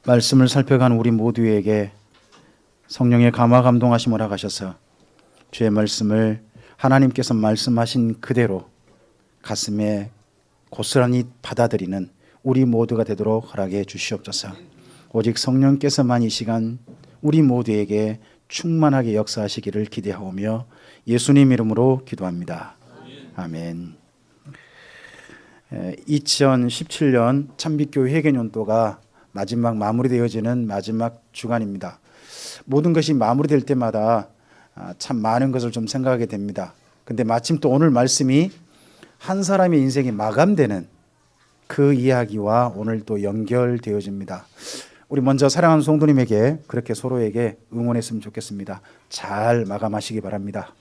말씀을 살펴간 우리 모두에게 성령의 감화 감동하심을 허락하셔서 주의 말씀을 하나님께서 말씀하신 그대로 가슴에 고스란히 받아들이는 우리 모두가 되도록 허락해 주시옵소서. 오직 성령께서만 이 시간 우리 모두에게 충만하게 역사하시기를 기대하오며 예수님 이름으로 기도합니다. 아멘. 2017년 참빛교회 회개년도가 마지막 마무리되어지는 마지막 주간입니다. 모든 것이 마무리될 때마다 참 많은 것을 좀 생각하게 됩니다. 근데 마침 또 오늘 말씀이 한 사람의 인생이 마감되는 그 이야기와 오늘 또 연결되어집니다. 우리 먼저 사랑하는 성도님에게 그렇게 서로에게 응원했으면 좋겠습니다. 잘 마감하시기 바랍니다.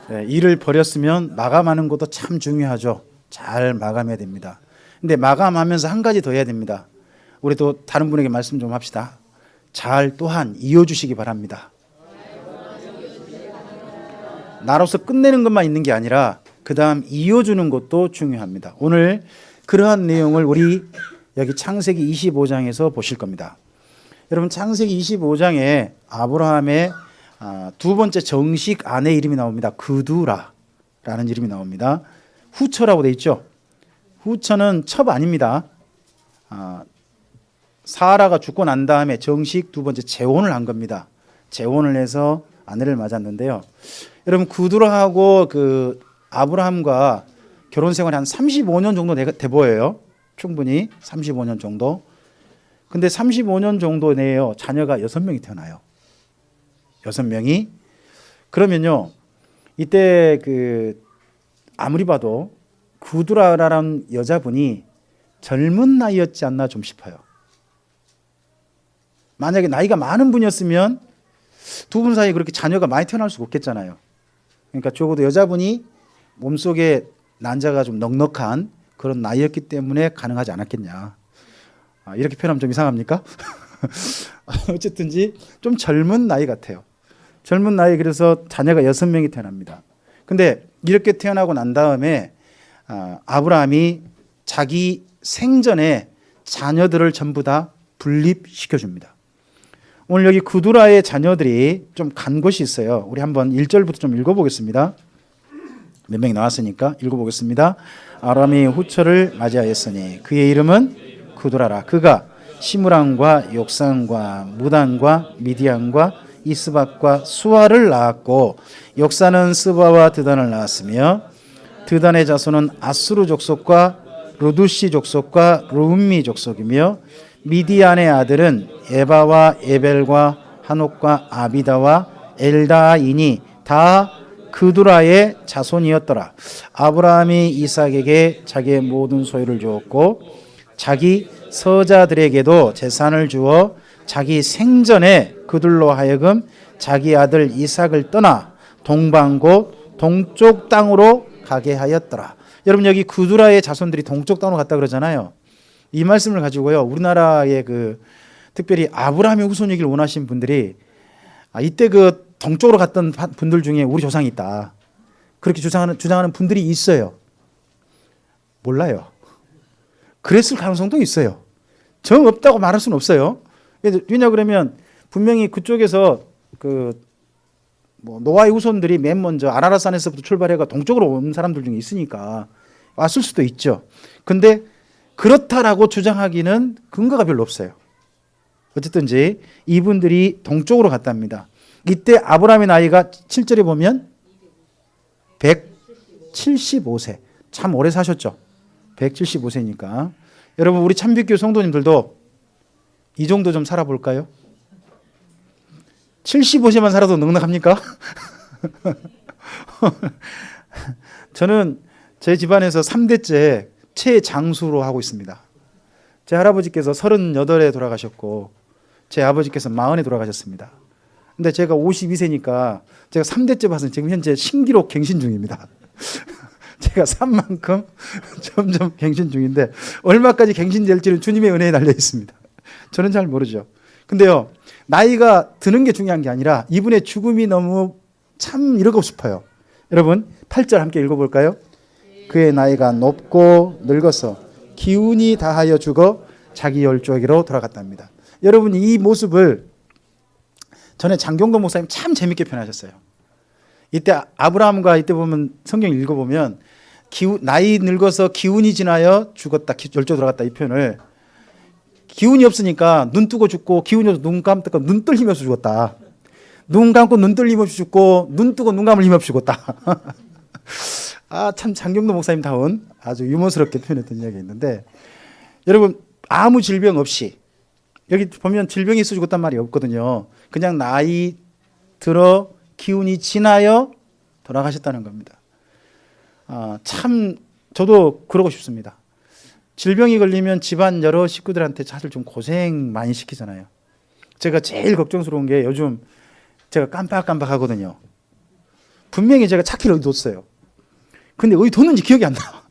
네, 일을 벌였으면 마감하는 것도 참 중요하죠. 잘 마감해야 됩니다. 근데 마감하면서 한 가지 더 해야 됩니다. 우리 또 다른 분에게 말씀 좀 합시다. 잘 또한 이어주시기 바랍니다. 나로서 끝내는 것만 있는 게 아니라 그 다음 이어주는 것도 중요합니다. 오늘 그러한 내용을 우리 여기 창세기 25장에서 보실 겁니다. 여러분 창세기 25장에 아브라함의 두 번째 정식 아내 이름이 나옵니다. 그두라라는 이름이 나옵니다. 후처라고 되어 있죠. 후처는 첩 아닙니다. 사라가 죽고 난 다음에 정식 두 번째 재혼을 한 겁니다. 재혼을 해서 아내를 맞았는데요. 여러분 그두라하고 그 아브라함과 결혼 생활이 한 35년 정도 돼 보여요. 충분히 35년 정도. 근데 35년 정도 내에요. 자녀가 6명이 태어나요. 6명이. 그러면요. 이때 그 아무리 봐도 그두라라는 여자분이 젊은 나이였지 않나 좀 싶어요. 만약에 나이가 많은 분이었으면 두 분 사이에 그렇게 자녀가 많이 태어날 수가 없겠잖아요. 그러니까 적어도 여자분이 몸속에 난자가 좀 넉넉한 그런 나이였기 때문에 가능하지 않았겠냐. 이렇게 표현하면 좀 이상합니까? 어쨌든지 좀 젊은 나이 같아요. 젊은 나이. 그래서 자녀가 6명이 태어납니다. 근데 이렇게 태어나고 난 다음에 아브라함이 자기 생전에 자녀들을 전부 다 분립시켜줍니다. 오늘 여기 그두라의 자녀들이 좀 간 곳이 있어요. 우리 한번 1절부터 좀 읽어보겠습니다. 몇 명이 나왔으니까 읽어보겠습니다. 아브라함이 후처를 맞이하였으니 그의 이름은 그두라라. 그가 시므랑과 욕산과 무단과 미디안과 이스박과 수아를 낳았고 욕산은 스바와 드단을 낳았으며 드단의 자손은 아수르 족속과 루두시 족속과 루음미 족속이며 미디안의 아들은 에바와 에벨과 한옥과 아비다와 엘다이니 다 그두라의 자손이었더라. 아브라함이 이삭에게 자기의 모든 소유를 주었고 자기 서자들에게도 재산을 주어 자기 생전에 그들로 하여금 자기 아들 이삭을 떠나 동방 곧 동쪽 땅으로 가게 하였더라. 여러분 여기 그두라의 자손들이 동쪽 땅으로 갔다 그러잖아요. 이 말씀을 가지고요. 우리나라의 그 특별히 아브라함의 후손이길 원하신 분들이 이때 그 동쪽으로 갔던 분들 중에 우리 조상이 있다. 그렇게 주장하는 분들이 있어요. 몰라요. 그랬을 가능성도 있어요. 정 없다고 말할 수는 없어요. 왜냐 그러면 분명히 그쪽에서 그 노아의 후손들이 맨 먼저 아라랏산에서부터 출발해가 동쪽으로 온 사람들 중에 있으니까 왔을 수도 있죠. 근데 그렇다라고 주장하기는 근거가 별로 없어요. 어쨌든지 이분들이 동쪽으로 갔답니다. 이때 아브라함의 나이가 7절에 보면 175세. 참 오래 사셨죠. 175세니까. 여러분 우리 참빛교회 성도님들도 이 정도 좀 살아볼까요? 75세만 살아도 넉넉합니까? 저는 제 집안에서 3대째 최장수로 하고 있습니다. 제 할아버지께서 38에 돌아가셨고 제 아버지께서 40에 돌아가셨습니다. 근데 제가 52세니까 제가 3대째 봐서 지금 현재 신기록 갱신 중입니다. 제가 산 만큼 점점 갱신 중인데 얼마까지 갱신될지는 주님의 은혜에 달려 있습니다. 저는 잘 모르죠. 근데요, 나이가 드는 게 중요한 게 아니라 이분의 죽음이 너무 참 이러고 싶어요. 여러분 8절 함께 읽어볼까요? 그의 나이가 높고 늙어서 기운이 다하여 죽어 자기 열조에게로 돌아갔답니다. 여러분 이 모습을 전에 장경도 목사님 참 재밌게 표현하셨어요. 이때 아브라함과 이때 보면 성경 읽어보면 나이 늙어서 기운이 지나여 죽었다, 열조 돌아갔다 이 표현을 기운이 없으니까 눈 뜨고 죽고 기운이 없어서 눈 감고 눈 뜰 힘이 없어 죽었다. 눈 감고 눈 뜰 힘이 없이 죽고 눈 뜨고 눈 감을 힘이 없이 죽었다. 아, 참 장경도 목사님 다운 아주 유머스럽게 표현했던 이야기가 있는데 여러분 아무 질병 없이 여기 보면 질병이 있어 죽었단 말이 없거든요. 그냥 나이 들어 기운이 지나여 돌아가셨다는 겁니다. 아, 참 저도 그러고 싶습니다. 질병이 걸리면 집안 여러 식구들한테 사실 좀 고생 많이 시키잖아요. 제가 제일 걱정스러운 게 요즘 제가 깜빡깜빡하거든요. 분명히 제가 차키를 어디 뒀어요. 근데 어디 뒀는지 기억이 안 나.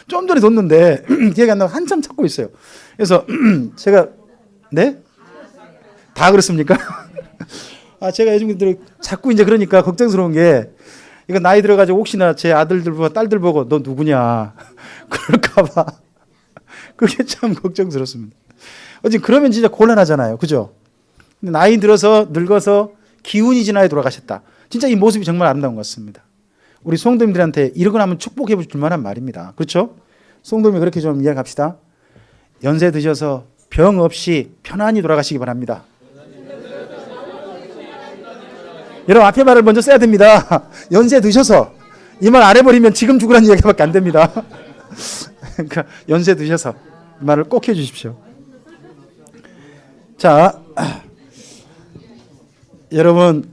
좀 전에 뒀는데 기억이 안 나고 한참 찾고 있어요. 그래서 제가 네? 다 그렇습니까? 아, 제가 요즘 자꾸 이제 그러니까 걱정스러운 게 이거 나이 들어가지고 혹시나 제 아들들 보고 딸들 보고 너 누구냐 그럴까봐 그게 참 걱정스럽습니다. 어쨌든 그러면 진짜 곤란하잖아요, 그죠? 근데 나이 들어서 늙어서 기운이 지나야 돌아가셨다. 진짜 이 모습이 정말 아름다운 것 같습니다. 우리 성도님들한테 이러고 나면 축복해 줄 만한 말입니다. 그렇죠? 성도님이 그렇게 좀 이야기합시다. 연세 드셔서 병 없이 편안히 돌아가시기 바랍니다. 여러분 앞에 말을 먼저 써야 됩니다. 연세 드셔서 이 말 안 해버리면 지금 죽으라는 이야기밖에 안 됩니다. 그러니까 연세 드셔서 이 말을 꼭 해주십시오. 자, 여러분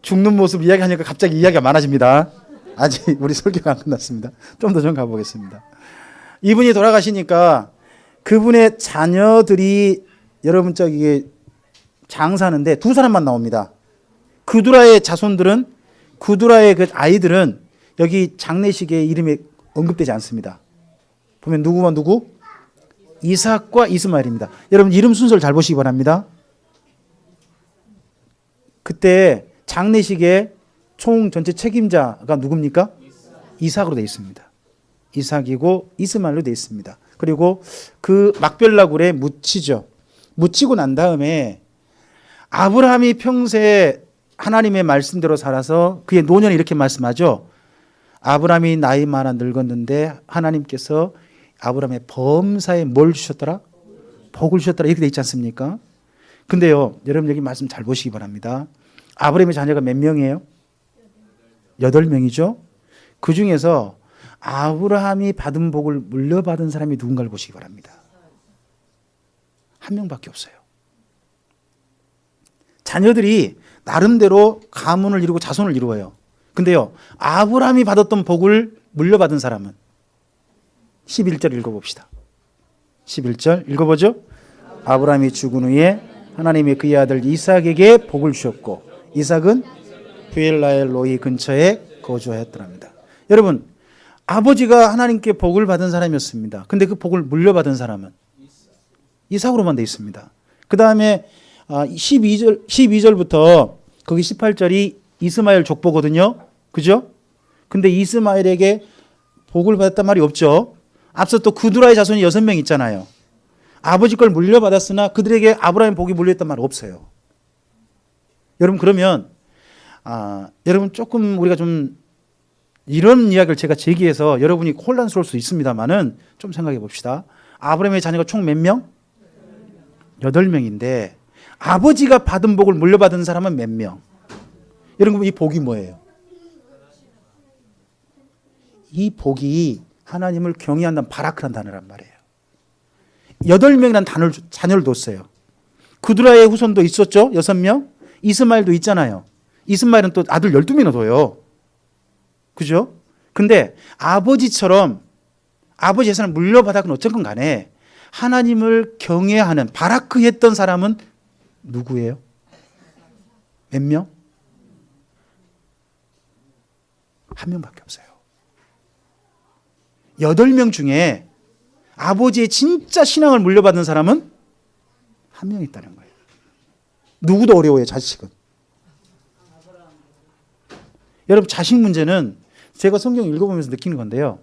죽는 모습 이야기하니까 갑자기 이야기가 많아집니다. 아직 우리 설교가 안 끝났습니다. 좀 더 좀 가보겠습니다. 이분이 돌아가시니까 그분의 자녀들이 여러분 저기 장사하는데 두 사람만 나옵니다. 그두라의 자손들은 그두라의 그 아이들은 여기 장례식에 이름이 언급되지 않습니다. 보면 누구와 누구? 이삭과 이스마엘입니다. 여러분 이름 순서를 잘 보시기 바랍니다. 그때 장례식에 총 전체 책임자가 누굽니까? 이삭으로 되어 있습니다. 이삭이고 이스마엘로 되어 있습니다. 그리고 그 막벨라굴에 묻히죠. 묻히고 난 다음에 아브라함이 평생 하나님의 말씀대로 살아서 그의 노년에 이렇게 말씀하죠. 아브라함이 나이 많아 늙었는데 하나님께서 아브라함의 범사에 뭘 주셨더라? 복을 주셨더라. 이렇게 되어 있지 않습니까? 근데요, 여러분 여기 말씀 잘 보시기 바랍니다. 아브라함의 자녀가 몇 명이에요? 8명이죠. 그 중에서 아브라함이 받은 복을 물려받은 사람이 누군가를 보시기 바랍니다. 한 명밖에 없어요. 자녀들이 나름대로 가문을 이루고 자손을 이루어요. 근데요, 아브라함이 받았던 복을 물려받은 사람은 11절 읽어봅시다. 11절 읽어보죠. 아브라함이 죽은 후에 하나님이 그의 아들 이삭에게 복을 주셨고 이삭은 브엘라엘 로이 근처에 거주하였더랍니다. 여러분 아버지가 하나님께 복을 받은 사람이었습니다. 근데 그 복을 물려받은 사람은 이삭으로만 되어 있습니다. 그 다음에 12절부터 거기 18절이 이스마엘 족보거든요. 그죠? 근데 이스마엘에게 복을 받았단 말이 없죠. 앞서 또 그두라의 자손이 6명 있잖아요. 아버지 걸 물려받았으나 그들에게 아브라함의 복이 물려있단 말 없어요. 여러분 그러면 여러분 조금 우리가 좀 이런 이야기를 제가 제기해서 여러분이 혼란스러울 수 있습니다만은 좀 생각해 봅시다. 아브라함의 자녀가 총 몇 명? 8명인데 아버지가 받은 복을 물려받은 사람은 몇 명? 여러분 이 복이 뭐예요? 이 복이 하나님을 경외한다는 바라크란 단어란 말이에요. 8명이라는 자녀를 뒀어요. 그두라의 후손도 있었죠. 6명. 이스마엘도 있잖아요. 이스마엘은 또 아들 12명이나 둬요. 그죠? 근데 아버지처럼 아버지 재산을 물려받았건 어쨌건 간에 하나님을 경외하는 바라크 했던 사람은 누구예요? 몇 명? 한 명밖에 없어요. 8명 중에 아버지의 진짜 신앙을 물려받은 사람은 한 명 있다는 거예요. 누구도 어려워요, 자식은. 여러분, 자식 문제는 제가 성경 읽어보면서 느끼는 건데요.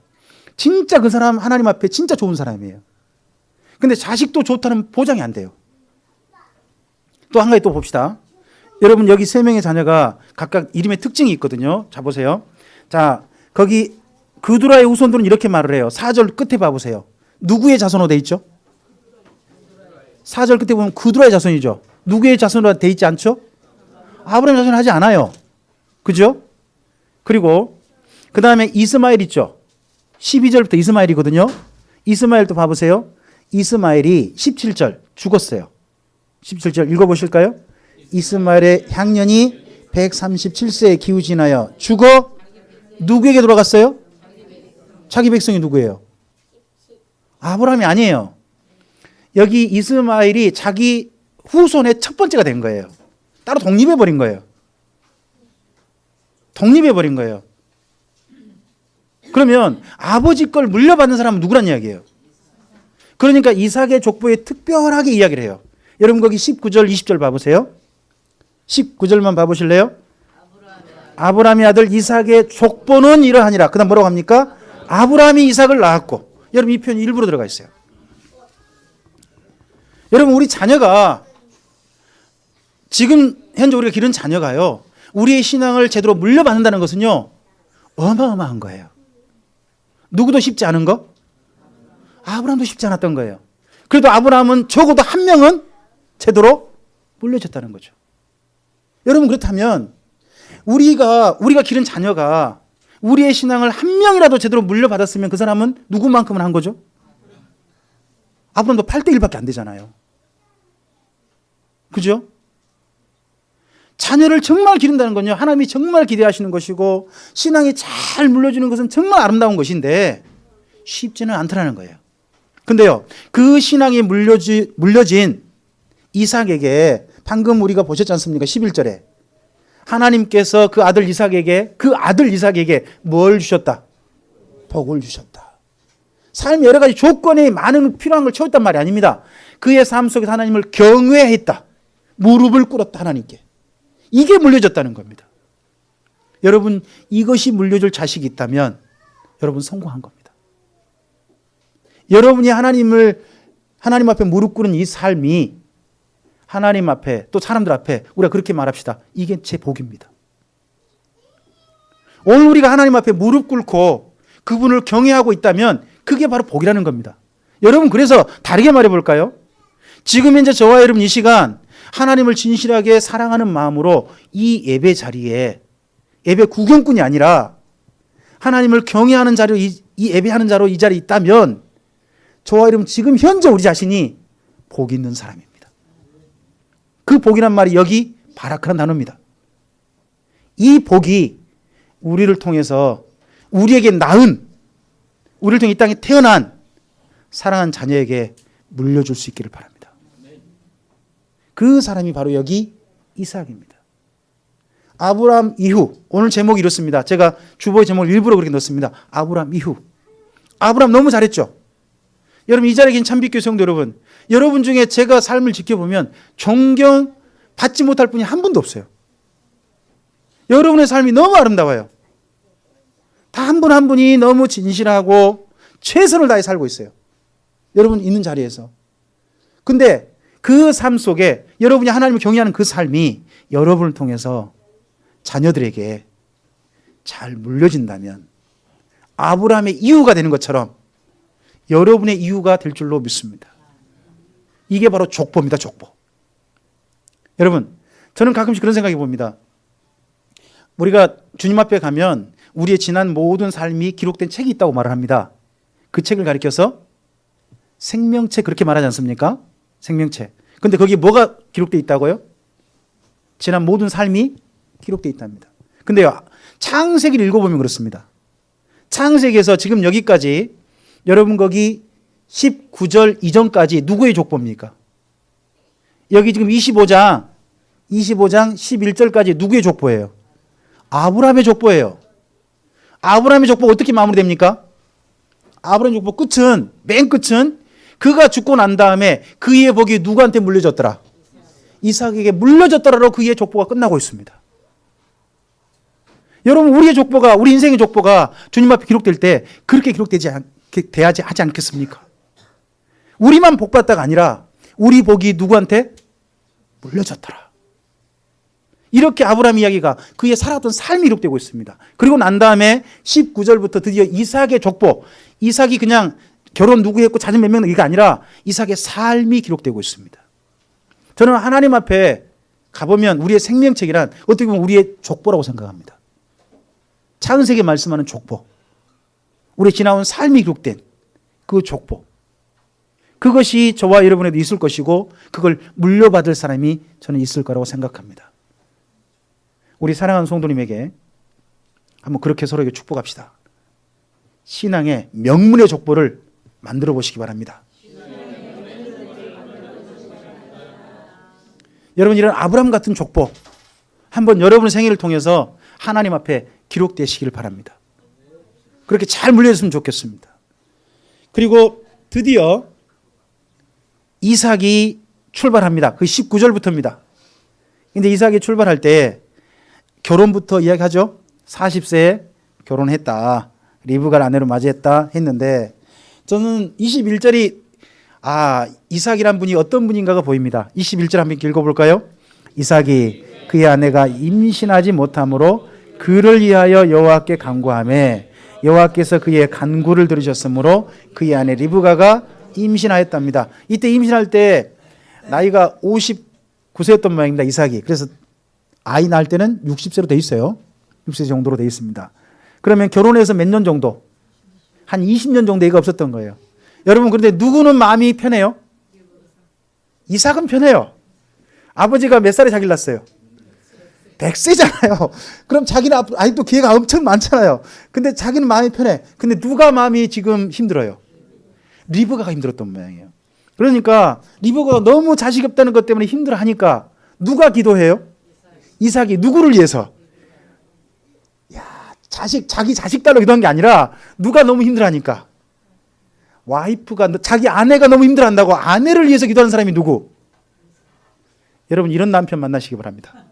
진짜 그 사람 하나님 앞에 진짜 좋은 사람이에요. 근데 자식도 좋다는 보장이 안 돼요. 또 한 가지 또 봅시다. 여러분 여기 세 명의 자녀가 각각 이름의 특징이 있거든요. 자 보세요. 자 거기 그두라의 후손들은 이렇게 말을 해요. 4절 끝에 봐보세요. 누구의 자손으로 돼 있죠? 4절 끝에 보면 그두라의 자손이죠. 누구의 자손으로 돼 있지 않죠? 아브라함의 자손을 하지 않아요. 그죠? 그리고 그 다음에 이스마엘 있죠. 12절부터 이스마엘이거든요. 이스마엘도 봐보세요. 이스마엘이 17절 죽었어요. 17절 읽어보실까요? 이스마엘의 향년이 137세에 기우지나여 죽어 누구에게 돌아갔어요? 자기 백성이 누구예요? 아브라함이 아니에요. 여기 이스마엘이 자기 후손의 첫 번째가 된 거예요. 따로 독립해버린 거예요. 독립해버린 거예요. 그러면 아버지 걸 물려받는 사람은 누구란 이야기예요? 그러니까 이삭의 족보에 특별하게 이야기를 해요. 여러분 거기 19절 20절 봐보세요. 19절만 봐보실래요? 아브라함의 아들 이삭의 족보는 이러하니라. 그 다음 뭐라고 합니까? 아브라함이 이삭을 낳았고. 여러분 이 표현이 일부러 들어가 있어요. 여러분 우리 자녀가 지금 현재 우리가 기른 자녀가요. 우리의 신앙을 제대로 물려받는다는 것은요. 어마어마한 거예요. 누구도 쉽지 않은 거? 아브라함도 쉽지 않았던 거예요. 그래도 아브라함은 적어도 한 명은 제대로 물려줬다는 거죠. 여러분 그렇다면 우리가 기른 자녀가 우리의 신앙을 한 명이라도 제대로 물려받았으면 그 사람은 누구만큼은 한 거죠? 아브라함도 8대 1밖에 안 되잖아요. 그죠? 자녀를 정말 기른다는 건요. 하나님이 정말 기대하시는 것이고 신앙이 잘 물려주는 것은 정말 아름다운 것인데 쉽지는 않더라는 거예요. 근데요. 그 신앙이 물려진 이삭에게 방금 우리가 보셨지 않습니까? 11절에 하나님께서 그 아들 이삭에게 뭘 주셨다? 복을 주셨다. 삶의 여러 가지 조건이 많은 필요한 걸 채웠단 말이 아닙니다. 그의 삶 속에서 하나님을 경외했다. 무릎을 꿇었다 하나님께. 이게 물려졌다는 겁니다. 여러분 이것이 물려줄 자식이 있다면 여러분 성공한 겁니다. 여러분이 하나님 앞에 무릎 꿇은 이 삶이 하나님 앞에 또 사람들 앞에 우리가 그렇게 말합시다. 이게 제 복입니다. 오늘 우리가 하나님 앞에 무릎 꿇고 그분을 경외하고 있다면 그게 바로 복이라는 겁니다. 여러분 그래서 다르게 말해 볼까요? 지금 현재 저와 여러분 이 시간 하나님을 진실하게 사랑하는 마음으로 이 예배 자리에 예배 구경꾼이 아니라 하나님을 경외하는 자로 이 예배하는 자로 이 자리에 있다면 저와 여러분 지금 현재 우리 자신이 복 있는 사람입니다. 그 복이란 말이 여기 바라크란 단어입니다. 이 복이 우리를 통해서 우리에게 낳은 우리를 통해 이 땅에 태어난 사랑하는 자녀에게 물려줄 수 있기를 바랍니다. 그 사람이 바로 여기 이삭입니다. 아브라함 이후 오늘 제목이 이렇습니다. 제가 주보의 제목을 일부러 그렇게 넣었습니다. 아브라함 이후. 아브라함 너무 잘했죠. 여러분 이 자리에 계신 참빛교회 성도 여러분, 여러분 중에 제가 삶을 지켜보면 존경 받지 못할 분이 한 분도 없어요. 여러분의 삶이 너무 아름다워요. 다 한 분 한 분이 너무 진실하고 최선을 다해 살고 있어요. 여러분 있는 자리에서. 근데 그 삶 속에 여러분이 하나님을 경외하는 그 삶이 여러분을 통해서 자녀들에게 잘 물려진다면 아브라함의 이유가 되는 것처럼 여러분의 이유가 될 줄로 믿습니다. 이게 바로 족보입니다. 족보. 여러분 저는 가끔씩 그런 생각해 봅니다. 우리가 주님 앞에 가면 우리의 지난 모든 삶이 기록된 책이 있다고 말을 합니다. 그 책을 가리켜서 생명책 그렇게 말하지 않습니까? 생명책. 근데 거기에 뭐가 기록되어 있다고요? 지난 모든 삶이 기록되어 있답니다. 근데요, 창세기를 읽어보면 그렇습니다. 창세기에서 지금 여기까지 여러분 거기 19절 이전까지 누구의 족보입니까? 여기 지금 25장 11절까지 누구의 족보예요? 아브라함의 족보예요. 아브라함의 족보가 어떻게 마무리됩니까? 아브라함의 족보 끝은 맨 끝은 그가 죽고 난 다음에 그의 복이 누구한테 물려졌더라? 이삭에게 물려졌더라로 그의 족보가 끝나고 있습니다. 여러분 우리의 족보가 우리 인생의 족보가 주님 앞에 기록될 때 그렇게 기록되지 하지 않겠습니까? 우리만 복받다가 아니라 우리 복이 누구한테? 물려졌더라. 이렇게 아브라함 이야기가 그의 살았던 삶이 기록되고 있습니다. 그리고 난 다음에 19절부터 드디어 이삭의 족보, 이삭이 그냥 결혼 누구 했고 자녀 몇 명 이게 아니라 이삭의 삶이 기록되고 있습니다. 저는 하나님 앞에 가보면 우리의 생명책이란 어떻게 보면 우리의 족보라고 생각합니다. 창세기 말씀하는 족보, 우리 지나온 삶이 기록된 그 족보, 그것이 저와 여러분에도 있을 것이고 그걸 물려받을 사람이 저는 있을 거라고 생각합니다. 우리 사랑하는 성도님에게 한번 그렇게 서로에게 축복합시다. 신앙의 명문의 족보를 만들어 보시기 바랍니다. 여러분, 이런 아브라함 같은 족보 한번 여러분의 생애를 통해서 하나님 앞에 기록되시길 바랍니다. 그렇게 잘 물려졌으면 좋겠습니다. 그리고 드디어 이삭이 출발합니다. 그 19절부터입니다. 근데 이삭이 출발할 때 결혼부터 이야기하죠. 40세에 결혼했다. 리브가를 아내로 맞이했다 했는데 저는 21절이 이삭이란 분이 어떤 분인가가 보입니다. 21절 한번 읽어볼까요? 이삭이 그의 아내가 임신하지 못하므로 그를 위하여 여호와께 간구하매 여호와께서 그의 간구를 들으셨으므로 그의 아내 리브가가 임신하였답니다. 이때 임신할 때 나이가 59세였던 모양입니다. 이삭이. 그래서 아이 낳을 때는 60세로 돼 있어요. 60세 정도로 돼 있습니다. 그러면 결혼해서 몇 년 정도? 한 20년 정도 애가 없었던 거예요. 여러분, 그런데 누구는 마음이 편해요? 이삭은 편해요. 아버지가 몇 살에 자기를 낳았어요? 100세잖아요. 그럼 자기는 아직도 기회가 엄청 많잖아요. 근데 자기는 마음이 편해. 근데 누가 마음이 지금 힘들어요? 리브가가 힘들었던 모양이에요. 그러니까 리브가가 너무 자식이 없다는 것 때문에 힘들어하니까 누가 기도해요? 이삭이. 누구를 위해서? 자기 자식 달라고 기도한 게 아니라 누가 너무 힘들어하니까. 와이프가, 자기 아내가 너무 힘들어한다고 아내를 위해서 기도하는 사람이 누구? 여러분, 이런 남편 만나시기 바랍니다.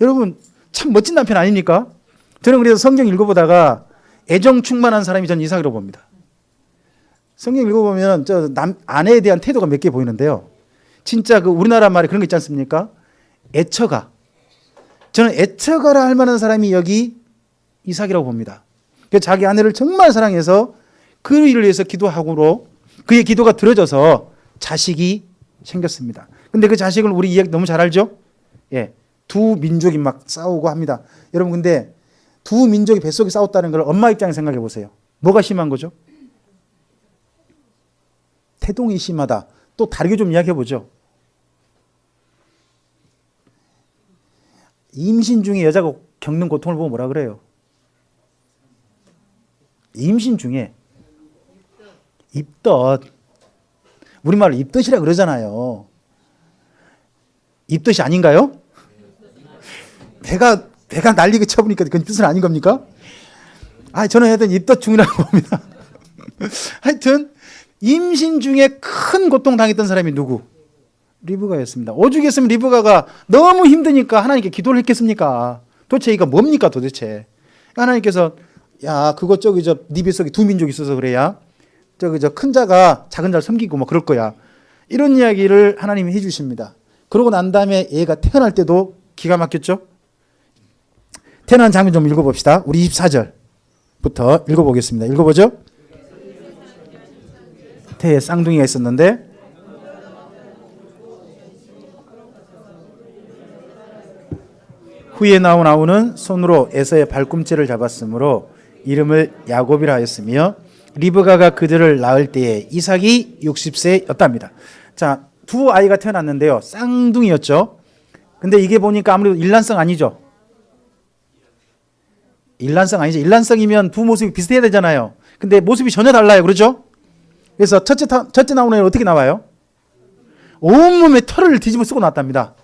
여러분, 참 멋진 남편 아닙니까? 저는 그래서 성경 읽어보다가 애정 충만한 사람이 전 이삭이라고 봅니다. 성경 읽어보면 아내에 대한 태도가 몇 개 보이는데요. 진짜 그 우리나라 말에 그런 거 있지 않습니까? 애처가. 저는 애처가라 할 만한 사람이 여기 이삭이라고 봅니다. 자기 아내를 정말 사랑해서 그 일을 위해서 기도하고로 그의 기도가 들어져서 자식이 생겼습니다. 근데 그 자식을 우리 이야기 너무 잘 알죠? 예. 두 민족이 막 싸우고 합니다. 여러분, 근데 두 민족이 뱃속에 싸웠다는 걸 엄마 입장에 생각해 보세요. 뭐가 심한 거죠? 태동이 심하다. 또 다르게 좀 이야기해 보죠. 임신 중에 여자가 겪는 고통을 보고 뭐라 그래요? 임신 중에 입덧. 우리말로 입덧이라 그러잖아요. 입덧이 아닌가요? 배가 날리게 쳐보니까 그건 뜻은 아닌 겁니까? 저는 하여튼 입덧 중이라고 봅니다. 하여튼 임신 중에 큰 고통 당했던 사람이 누구? 리브가였습니다. 오죽했으면 리브가가 너무 힘드니까 하나님께 기도를 했겠습니까? 도대체 이거 뭡니까 도대체? 하나님께서 그거 네 뱃속에 두 민족이 있어서 그래야 큰 자가 작은 자를 섬기고 뭐 그럴 거야. 이런 이야기를 하나님이 해주십니다. 그러고 난 다음에 얘가 태어날 때도 기가 막혔죠? 태어난 장면 좀 읽어봅시다. 우리 24절부터 읽어보겠습니다. 읽어보죠. 태에 쌍둥이가 있었는데 후에 나온 아우는 손으로 에서의 발꿈치를 잡았으므로 이름을 야곱이라 하였으며 리브가가 그들을 낳을 때에 이삭이 60세였답니다. 자, 두 아이가 태어났는데요. 쌍둥이였죠. 근데 이게 보니까 아무래도 일란성 아니죠. 일란성 아니죠. 일란성이면 두 모습이 비슷해야 되잖아요. 근데 모습이 전혀 달라요. 그렇죠? 그래서 첫째 나오는 애는 어떻게 나와요? 온몸에 털을 뒤집어 쓰고 나왔답니다.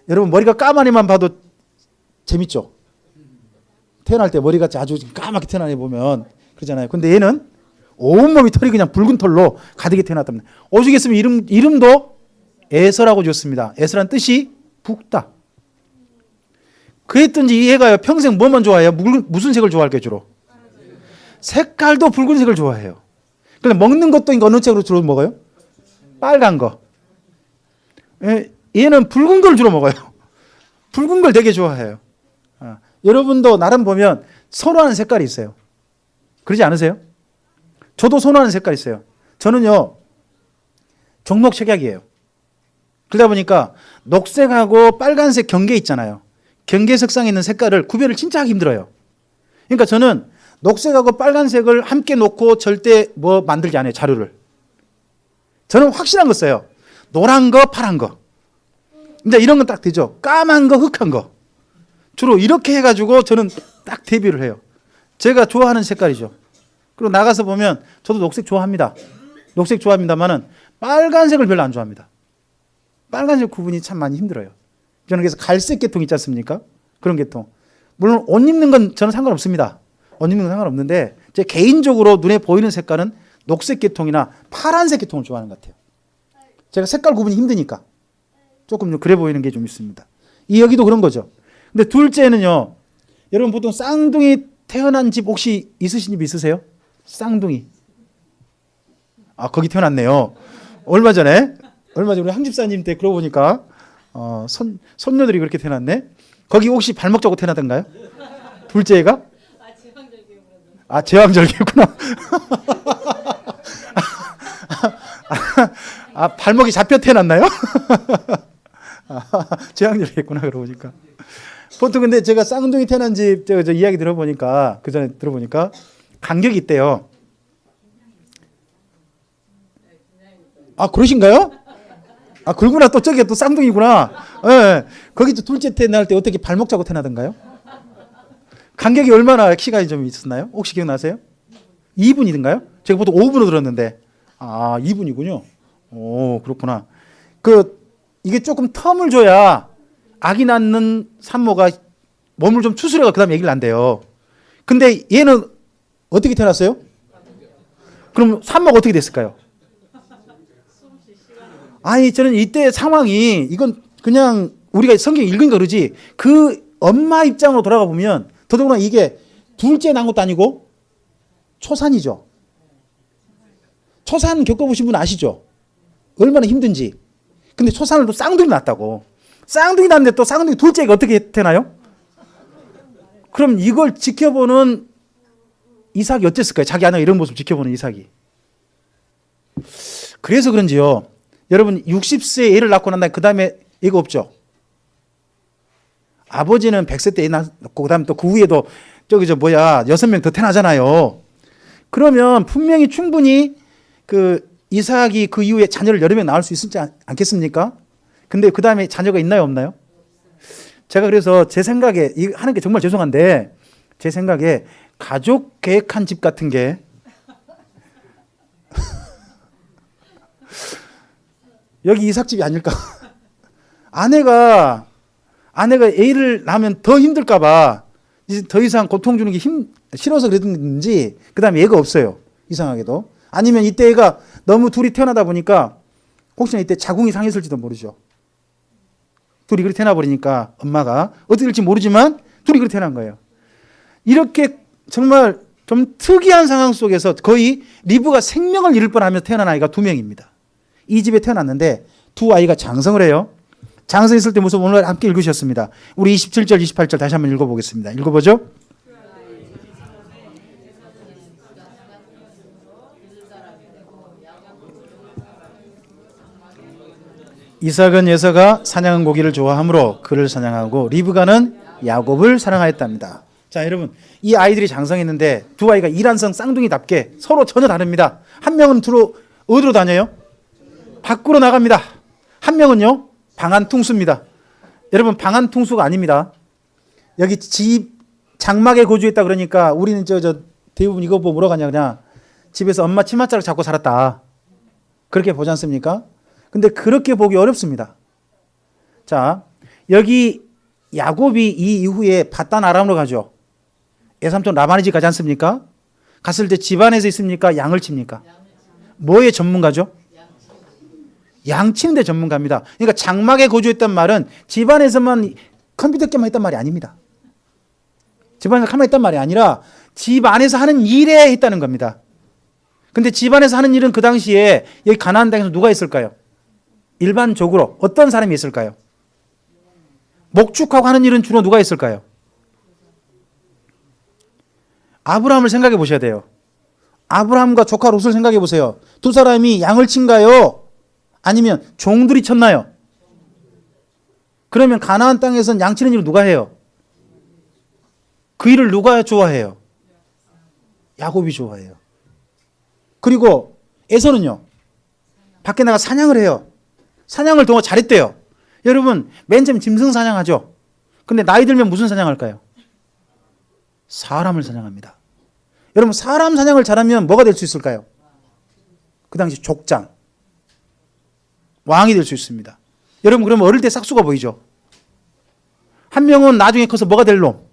여러분, 머리가 까마니만 봐도 재밌죠? 태어날 때 머리가 아주 까맣게 태어나는 애 보면 그러잖아요. 근데 얘는 온몸이 털이 그냥 붉은 털로 가득히 태어났답니다. 오죽했으면 이름도 에서라고 지었습니다. 에서란 뜻이 붉다. 그랬든지 이 애가요, 평생 뭐만 좋아해요? 무슨 색을 좋아할게요, 주로? 색깔도 붉은색을 좋아해요. 근데 먹는 것도 어느 색으로 주로 먹어요? 빨간 거. 얘는 붉은 걸 주로 먹어요. 붉은 걸 되게 좋아해요. 여러분도 나름 보면 선호하는 색깔이 있어요. 그러지 않으세요? 저도 선호하는 색깔이 있어요. 저는요, 종목색약이에요. 그러다 보니까 녹색하고 빨간색 경계 있잖아요. 경계 색상에 있는 색깔을 구별을 진짜 하기 힘들어요. 그러니까 저는 녹색하고 빨간색을 함께 놓고 절대 뭐 만들지 않아요, 자료를. 저는 확실한 거 써요. 노란 거, 파란 거. 이제 이런 건 딱 되죠. 까만 거, 흑한 거. 주로 이렇게 해가지고 저는 딱 대비를 해요. 제가 좋아하는 색깔이죠. 그리고 나가서 보면 저도 녹색 좋아합니다. 녹색 좋아합니다만은 빨간색을 별로 안 좋아합니다. 빨간색 구분이 참 많이 힘들어요. 저는 그래서 갈색 계통 있지 않습니까? 그런 계통. 물론 옷 입는 건 저는 상관없습니다. 옷 입는 건 상관없는데 제 개인적으로 눈에 보이는 색깔은 녹색 계통이나 파란색 계통을 좋아하는 것 같아요. 제가 색깔 구분이 힘드니까 조금 그래 보이는 게 좀 있습니다. 이 여기도 그런 거죠. 근데 둘째는요. 여러분 보통 쌍둥이 태어난 집 혹시 있으신 집 있으세요? 쌍둥이. 거기 태어났네요. 얼마 전에 우리 항집사님 때 그러고 보니까 손녀들이 그렇게 태어났네. 거기 혹시 발목 잡고 태어나던가요? 둘째 애가? 제왕절개구나. 발목이 잡혀 태어났나요? 제왕절개구나 그러고 보니까. 보통 근데 제가 쌍둥이 태어난 집 저 이야기 들어보니까 그 전에 들어보니까 간격이 있대요. 그러신가요? 그러구나. 또 저기 또 쌍둥이구나. 네. 거기 또 둘째 태어날 때 어떻게 발목 잡고 태어나던가요? 간격이 얼마나 키가 좀 있었나요? 혹시 기억나세요? 2분이던가요? 제가 보통 5분으로 들었는데 2분이군요. 오, 그렇구나. 이게 조금 텀을 줘야 아기 낳는 산모가 몸을 좀 추스려가 그 다음에 아기를 낳는데요. 근데 얘는 어떻게 태어났어요? 그럼 산모가 어떻게 됐을까요? 저는 이때 상황이 이건 그냥 우리가 성경 읽으니까 그러지 그 엄마 입장으로 돌아가 보면 더더구나 이게 둘째 난 것도 아니고 초산이죠. 초산 겪어보신 분 아시죠? 얼마나 힘든지. 근데 초산을 또 쌍둥이 낳았다고. 쌍둥이 낳는데 또 쌍둥이 둘째가 어떻게 되나요? 그럼 이걸 지켜보는 이삭이 어땠을까요? 자기 아내가 이런 모습 지켜보는 이삭이. 그래서 그런지요. 여러분 60세에 애를 낳고 난 다음에 그 다음에 애가 없죠. 아버지는 100세 때 애 낳고 그 다음에 또 그 후에도 6명 더 태어나잖아요. 그러면 분명히 충분히 이삭이 그 이후에 자녀를 여러 명 낳을 수 있지 않겠습니까? 근데 그 다음에 자녀가 있나요, 없나요? 제가 그래서 제 생각에 하는 게 정말 죄송한데 제 생각에 가족 계획한 집 같은 게 여기 이삭집이 아닐까? 아내가 애를 낳으면 더 힘들까 봐 더 이상 고통 주는 게 싫어서 그랬는지 그 다음에 애가 없어요. 이상하게도. 아니면 이때 애가 너무 둘이 태어나다 보니까 혹시나 이때 자궁이 상했을지도 모르죠. 둘이 그렇게 태어나 버리니까 엄마가 어떻게 될지 모르지만 둘이 그렇게 태어난 거예요. 이렇게 정말 좀 특이한 상황 속에서 거의 리브가 생명을 잃을 뻔하면서 태어난 아이가 2명입니다. 이 집에 태어났는데 두 아이가 장성을 해요. 장성했을 때 모습 오늘 함께 읽으셨습니다. 우리 27절 28절 다시 한번 읽어보겠습니다. 읽어보죠. 이삭은 에서가 사냥한 고기를 좋아하므로 그를 사냥하고 리브가는 야곱을 사랑하였답니다. 자, 여러분 이 아이들이 장성했는데 두 아이가 이란성 쌍둥이답게 서로 전혀 다릅니다. 한 명은 주로 어디로 다녀요? 밖으로 나갑니다. 한 명은요 방한퉁수입니다. 여러분 방한퉁수가 아닙니다. 여기 집 장막에 거주했다 그러니까 우리는 대부분 이거 보고 뭐라 가냐 그냥 집에서 엄마 치맛자락 잡고 살았다 그렇게 보지 않습니까? 근데 그렇게 보기 어렵습니다. 자, 여기 야곱이 이 이후에 바단 아람으로 가죠. 애삼촌 라반의 집 가지 않습니까? 갔을 때 집안에서 있습니까? 양을 칩니까? 뭐의 전문가죠? 양치는데 전문가입니다. 그러니까 장막에 거주했단 말은 집안에서만 컴퓨터 게임만 했단 말이 아닙니다. 집안에서 가만히 있단 말이 아니라 집 안에서 하는 일에 있다는 겁니다. 근데 집 안에서 하는 일은 그 당시에 여기 가나안 땅에서 누가 있을까요? 일반적으로 어떤 사람이 있을까요? 목축하고 하는 일은 주로 누가 있을까요? 아브라함을 생각해 보셔야 돼요. 아브라함과 조카 롯을 생각해 보세요. 두 사람이 양을 친가요? 아니면 종들이 쳤나요? 그러면 가나안 땅에서는 양 치는 일을 누가 해요? 그 일을 누가 좋아해요? 야곱이 좋아해요. 그리고 에서는요, 밖에 나가 사냥을 해요. 사냥을 더 잘했대요. 여러분, 맨 처음 짐승 사냥하죠. 근데 나이 들면 무슨 사냥할까요? 사람을 사냥합니다. 여러분, 사람 사냥을 잘하면 뭐가 될 수 있을까요? 그 당시 족장, 왕이 될 수 있습니다. 여러분, 그러면 어릴 때 싹수가 보이죠? 한 명은 나중에 커서 뭐가 될 놈?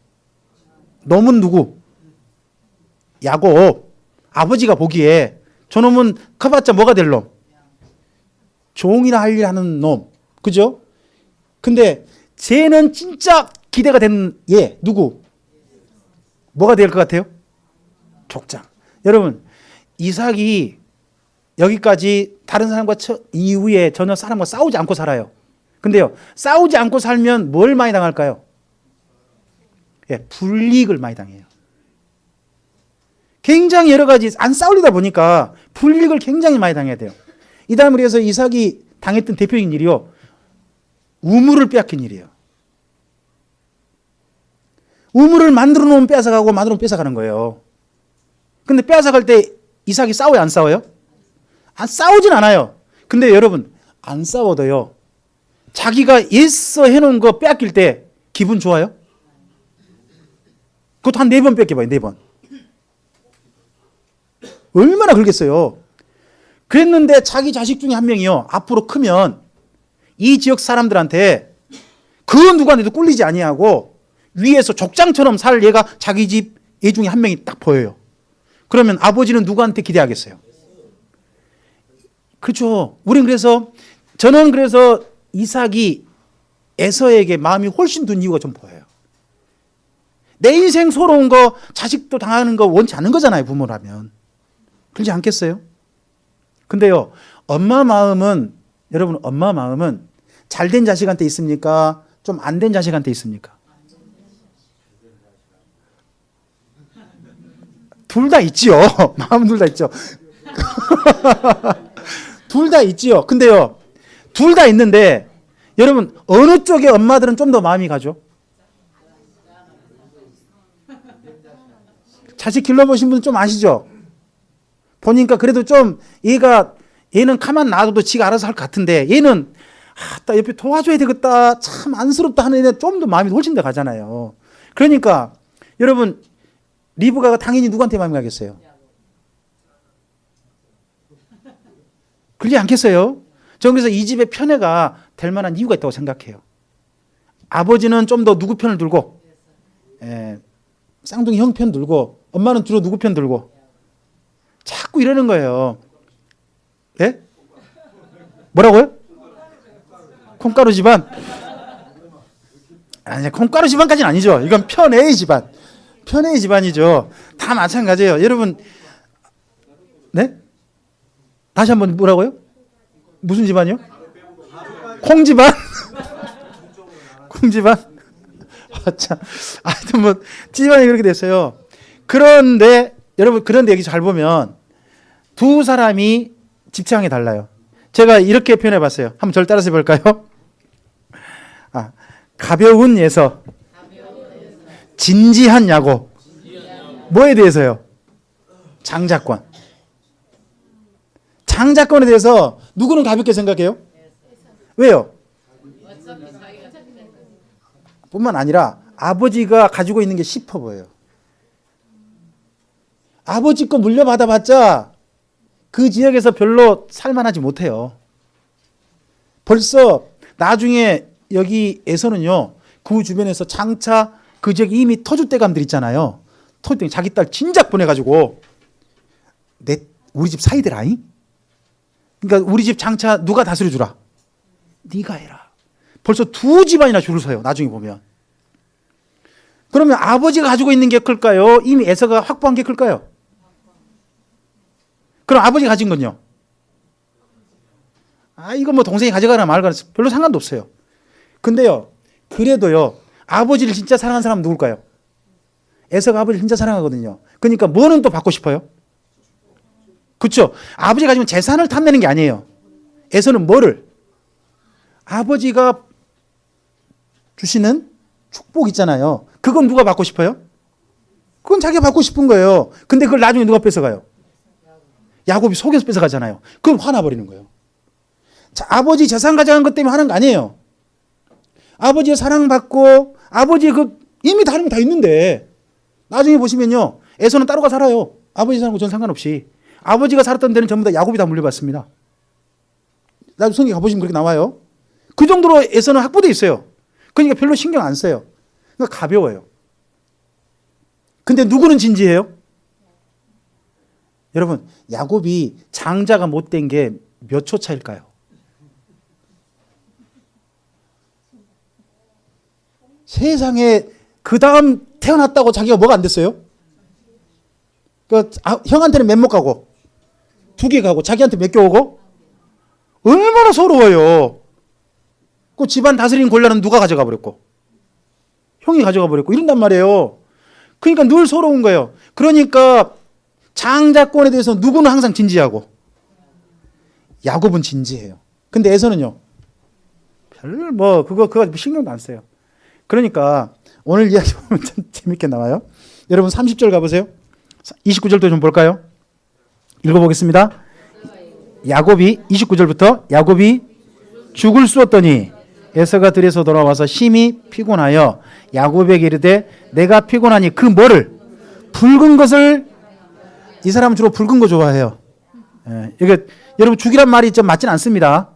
놈은 누구? 야곱. 아버지가 보기에 저놈은 커봤자 뭐가 될 놈? 종이나 할 일 하는 놈. 그죠? 근데 쟤는 진짜 기대가 되는 얘 누구? 뭐가 될 것 같아요? 족장. 여러분, 이삭이 여기까지 다른 사람과 이후에 전혀 사람과 싸우지 않고 살아요. 근데요, 싸우지 않고 살면 뭘 많이 당할까요? 예, 불이익을 많이 당해요. 굉장히 여러 가지 안 싸우려다 보니까 불이익을 굉장히 많이 당해야 돼요. 이 다음으로 해서 이삭이 당했던 대표적인 일이요, 우물을 빼앗긴 일이에요. 우물을 만들어 놓으면 뺏어가고 만들어 놓으면 뺏어가는 거예요. 근데 뺏어갈 때 이삭이 싸워요, 안 싸워요? 안 싸우진 않아요. 근데 여러분, 안 싸워도요, 자기가 애써 해놓은 거 빼앗길 때 기분 좋아요? 그것도 한 4번 뺏겨봐요, 4번. 얼마나 그러겠어요. 그랬는데 자기 자식 중에 한 명이요, 앞으로 크면 이 지역 사람들한테 그 누구한테도 꿀리지 아니하고 위에서 족장처럼 살 얘가 자기 집 애 중에 한 명이 딱 보여요. 그러면 아버지는 누구한테 기대하겠어요? 그렇죠. 저는 그래서 이삭이 에서에게 마음이 훨씬 둔 이유가 좀 보여요. 내 인생 서러운 거, 자식도 당하는 거 원치 않는 거잖아요, 부모라면. 그렇지 않겠어요? 근데요, 여러분, 엄마 마음은 잘된 자식한테 있습니까? 좀 안 된 자식한테 있습니까? 둘 다 있지요. 마음은 둘 다 있죠. 둘 다 있지요. 근데요, 둘 다 있는데, 여러분, 어느 쪽에 엄마들은 좀 더 마음이 가죠? 자식 길러보신 분은 좀 아시죠? 보니까 그래도 좀 얘는 가만 놔둬도 지가 알아서 할 것 같은데, 얘는 나 옆에 도와줘야 되겠다, 참 안쓰럽다 하는 애는 좀 더 마음이 훨씬 더 가잖아요. 그러니까 여러분, 리브가가 당연히 누구한테 마음이 가겠어요? 그러지 않겠어요? 저는 그래서 이 집의 편애가 될 만한 이유가 있다고 생각해요. 아버지는 좀 더 누구 편을 들고, 쌍둥이 형 편 들고, 엄마는 주로 누구 편 들고, 자꾸 이러는 거예요. 예? 뭐라고요? 콩가루 집안? 아니, 콩가루 집안까지는 아니죠. 이건 편애의 집안. 편애의 집안이죠. 다 마찬가지예요. 여러분, 네? 다시 한번 뭐라고요? 무슨 집안이요? 콩 집안? 콩 집안? 참. 하여튼 뭐, 집안이 그렇게 됐어요. 그런데, 여러분, 그런데 여기 잘 보면 두 사람이 집착이 달라요. 제가 이렇게 표현해 봤어요. 한번 저를 따라서 해볼까요? 가벼운 예서, 진지한 야곱. 뭐에 대해서요? 장자권. 장자권에 대해서 누구는 가볍게 생각해요? 왜요? 뿐만 아니라 아버지가 가지고 있는 게 싶어 보여요. 아버지 거 물려받아봤자 그 지역에서 별로 살만하지 못해요. 벌써 나중에 여기에서는요, 그 주변에서 장차 그 지역에 이미 터줏대감들 있잖아요. 터줏대감 자기 딸 진작 보내가지고 우리 집 사이대라잉? 그러니까 우리 집 장차 누가 다스려 주라? 네가 해라. 벌써 두 집안이나 줄을 서요. 나중에 보면. 그러면 아버지가 가지고 있는 게 클까요? 이미 에서가 확보한 게 클까요? 그럼 아버지가 가진 건요? 이거 뭐 동생이 가져가나 말거나 별로 상관도 없어요. 근데요, 그래도요, 아버지를 진짜 사랑하는 사람은 누굴까요? 에서가 아버지를 진짜 사랑하거든요. 그러니까 뭐는 또 받고 싶어요? 그렇죠? 아버지가 가지면 재산을 탐내는 게 아니에요. 에서는 뭐를? 아버지가 주시는 축복 있잖아요. 그건 누가 받고 싶어요? 그건 자기가 받고 싶은 거예요. 근데 그걸 나중에 누가 뺏어가요? 야곱이 속여서 뺏어가잖아요. 그럼 화나버리는 거예요. 자, 아버지 재산 가져간 것 때문에 하는 거 아니에요. 아버지의 사랑받고 아버지 이미 다른 거 다 있는데 나중에 보시면요, 에서는 따로 가 살아요. 아버지 사는 거 전 상관없이. 아버지가 살았던 데는 전부 다 야곱이 다 물려받습니다. 나중에 성경 가보시면 그렇게 나와요. 그 정도로 에서는 확보되어 있어요. 그러니까 별로 신경 안 써요. 그러니까 가벼워요. 근데 누구는 진지해요? 여러분, 야곱이 장자가 못된 게 몇 초 차일까요? 세상에 그 다음 태어났다고 자기가 뭐가 안 됐어요? 형한테는 몇 못 가고 2개 가고 자기한테 몇 개 오고 얼마나 서러워요. 그 집안 다스리는 권한은 누가 가져가 버렸고 형이 가져가 버렸고 이런단 말이에요. 그러니까 늘 서러운 거예요. 그러니까 장자권에 대해서 누구는 항상 진지하고 야곱은 진지해요. 근데 에서는요, 별 그거 신경도 안 써요. 그러니까 오늘 이야기 보면 참 재밌게 나와요. 여러분 30절 가보세요. 29절도 좀 볼까요? 읽어보겠습니다. 야곱이 29절부터 야곱이 죽을 쑤었더니 에서가 들에서 돌아와서 심히 피곤하여 야곱에게 이르되 내가 피곤하니 그 뭐를? 붉은 것을. 이 사람은 주로 붉은 거 좋아해요. 이게 여러분 죽이란 말이 좀 맞진 않습니다.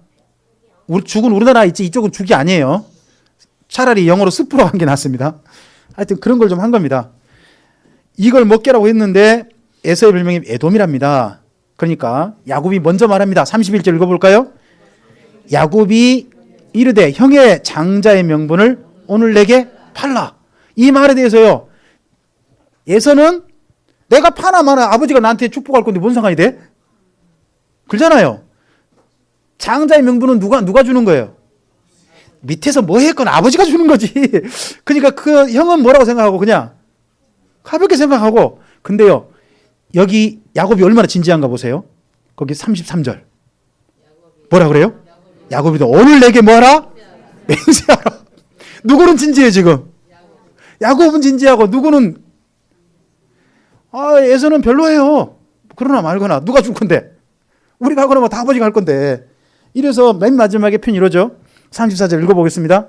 죽은 우리나라 있지 이쪽은 죽이 아니에요. 차라리 영어로 습으로 한 게 낫습니다. 하여튼 그런 걸 좀 한 겁니다. 이걸 먹게라고 했는데 에서의 별명이 에돔이랍니다. 그러니까 야곱이 먼저 말합니다. 31절 읽어볼까요? 야곱이 이르되 형의 장자의 명분을 오늘 내게 팔라. 이 말에 대해서요, 에서는 내가 파나 마나 아버지가 나한테 축복할 건데 뭔 상관이 돼? 그러잖아요. 장자의 명분은 누가 주는 거예요? 밑에서 뭐 했거나 아버지가 주는 거지. 그러니까 그 형은 뭐라고 생각하고 그냥 가볍게 생각하고. 근데요, 여기 야곱이 얼마나 진지한가 보세요. 거기 33절 뭐라 그래요? 야곱이도 오늘 내게 뭐하라? 맹세하라. 누구는 진지해 지금? 야곱은 진지하고 누구는 에서는 별로예요. 그러나 말거나 누가 줄 건데? 우리가 하거나 다 아버지가 할 건데. 이래서 맨 마지막에 표현이 이러죠. 34절 읽어보겠습니다.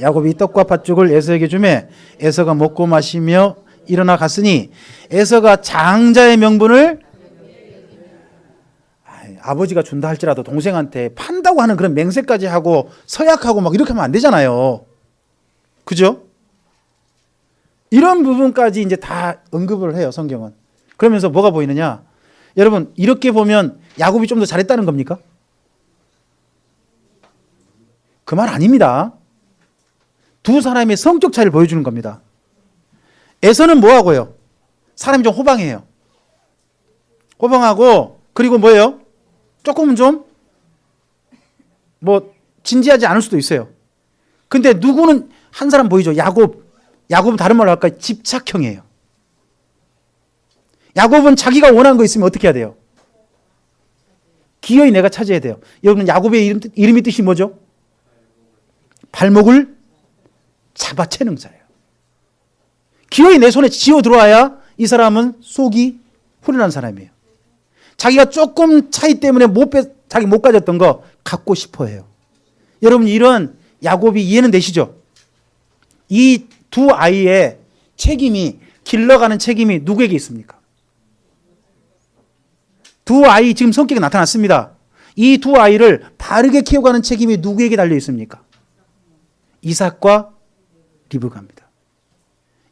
야곱이 떡과 팥죽을 에서에게 주매 에서가 먹고 마시며 일어나 갔으니 에서가 장자의 명분을 아버지가 준다 할지라도 동생한테 판다고 하는 그런 맹세까지 하고 서약하고 막 이렇게 하면 안 되잖아요. 그죠? 이런 부분까지 이제 다 언급을 해요, 성경은. 그러면서 뭐가 보이느냐? 여러분, 이렇게 보면 야곱이 좀 더 잘했다는 겁니까? 그 말 아닙니다. 두 사람의 성적 차이를 보여주는 겁니다. 에서는 뭐하고요? 사람이 좀 호방해요. 호방하고, 그리고 뭐예요? 조금은 좀 진지하지 않을 수도 있어요. 근데 누구는 한 사람 보이죠? 야곱은 다른 말로 할까요? 집착형이에요. 야곱은 자기가 원하는 거 있으면 어떻게 해야 돼요? 기어이 내가 찾아야 돼요. 여러분, 야곱의 이름이 뜻이 뭐죠? 발목을 잡아채는 자예요. 기어이 내 손에 쥐어 들어와야 이 사람은 속이 후련한 사람이에요. 자기가 조금 차이 때문에 자기 못 가졌던 거 갖고 싶어 해요. 여러분, 이런 야곱이 이해는 되시죠? 이 두 아이의 책임이, 길러가는 책임이 누구에게 있습니까? 두 아이 지금 성격이 나타났습니다. 이 두 아이를 바르게 키워가는 책임이 누구에게 달려 있습니까? 이삭과 리브가입니다.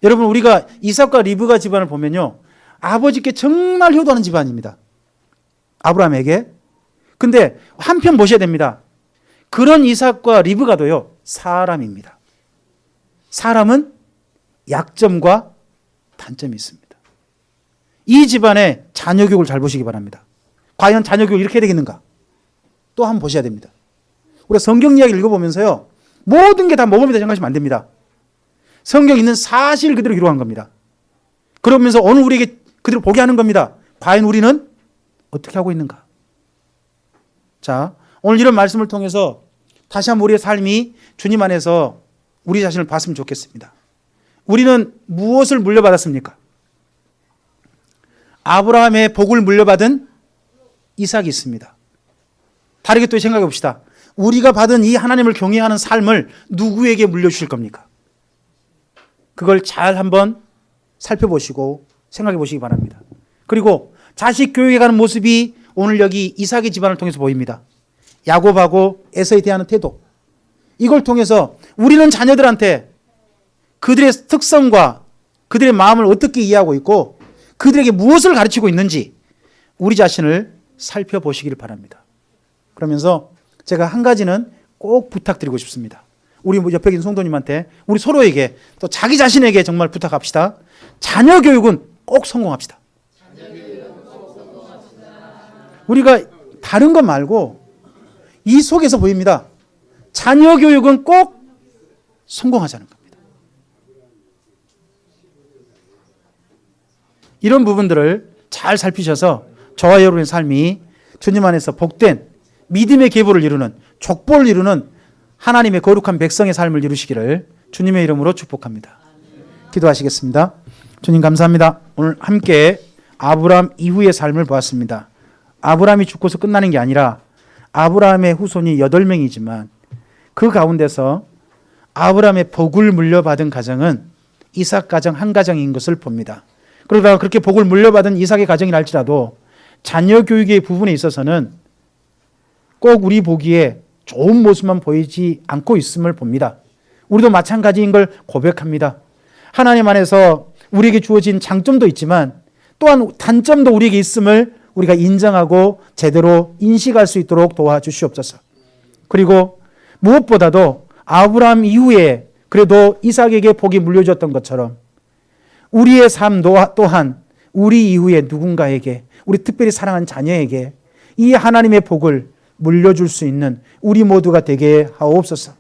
여러분, 우리가 이삭과 리브가 집안을 보면요, 아버지께 정말 효도하는 집안입니다. 아브라함에게. 근데 한편 보셔야 됩니다. 그런 이삭과 리브가도요, 사람입니다. 사람은 약점과 단점이 있습니다. 이 집안의 자녀 교육을 잘 보시기 바랍니다. 과연 자녀 교육을 이렇게 해야 되겠는가? 또 한번 보셔야 됩니다. 우리가 성경 이야기 읽어보면서요, 모든 게 다 모범이다 생각하시면 안 됩니다. 성경에 있는 사실 그대로 기록한 겁니다. 그러면서 오늘 우리에게 그대로 보게 하는 겁니다. 과연 우리는 어떻게 하고 있는가? 자, 오늘 이런 말씀을 통해서 다시 한번 우리의 삶이 주님 안에서 우리 자신을 봤으면 좋겠습니다. 우리는 무엇을 물려받았습니까? 아브라함의 복을 물려받은 이삭이 있습니다. 다르게 또 생각해 봅시다. 우리가 받은 이 하나님을 경외하는 삶을 누구에게 물려주실 겁니까? 그걸 잘 한번 살펴보시고 생각해 보시기 바랍니다. 그리고 자식 교육에 가는 모습이 오늘 여기 이삭의 집안을 통해서 보입니다. 야곱하고 에서에 대한 태도, 이걸 통해서 우리는 자녀들한테 그들의 특성과 그들의 마음을 어떻게 이해하고 있고 그들에게 무엇을 가르치고 있는지 우리 자신을 살펴보시기를 바랍니다. 그러면서 제가 한 가지는 꼭 부탁드리고 싶습니다. 우리 옆에 계신 성도님한테, 우리 서로에게, 또 자기 자신에게 정말 부탁합시다. 자녀 교육은 꼭 성공합시다. 우리가 다른 것 말고 이 속에서 보입니다. 자녀 교육은 꼭 성공하자는 겁니다. 이런 부분들을 잘 살피셔서 저와 여러분의 삶이 주님 안에서 복된 믿음의 계보를 이루는, 족보를 이루는 하나님의 거룩한 백성의 삶을 이루시기를 주님의 이름으로 축복합니다. 기도하시겠습니다. 주님 감사합니다. 오늘 함께 아브라함 이후의 삶을 보았습니다. 아브라함이 죽고서 끝나는 게 아니라 아브라함의 후손이 8명이지만 그 가운데서 아브라함의 복을 물려받은 가정은 이삭 가정 한 가정인 것을 봅니다. 그러다가 그렇게 복을 물려받은 이삭의 가정이라 할지라도 자녀 교육의 부분에 있어서는 꼭 우리 보기에 좋은 모습만 보이지 않고 있음을 봅니다. 우리도 마찬가지인 걸 고백합니다. 하나님 안에서 우리에게 주어진 장점도 있지만 또한 단점도 우리에게 있음을 우리가 인정하고 제대로 인식할 수 있도록 도와주시옵소서. 그리고 무엇보다도 아브라함 이후에 그래도 이삭에게 복이 물려졌던 것처럼 우리의 삶 또한 우리 이후에 누군가에게, 우리 특별히 사랑하는 자녀에게 이 하나님의 복을 물려줄 수 있는 우리 모두가 되게 하옵소서.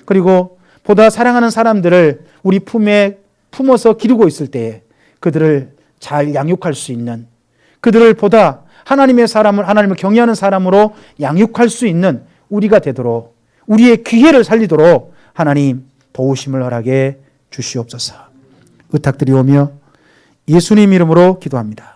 그리고 보다 사랑하는 사람들을 우리 품에 품어서 기르고 있을 때에 그들을 잘 양육할 수 있는, 그들을 보다 하나님의 사람을, 하나님을 경외하는 사람으로 양육할 수 있는 우리가 되도록, 우리의 기회를 살리도록 하나님 도우심을 허락해 주시옵소서. 부탁드리오며 예수님 이름으로 기도합니다.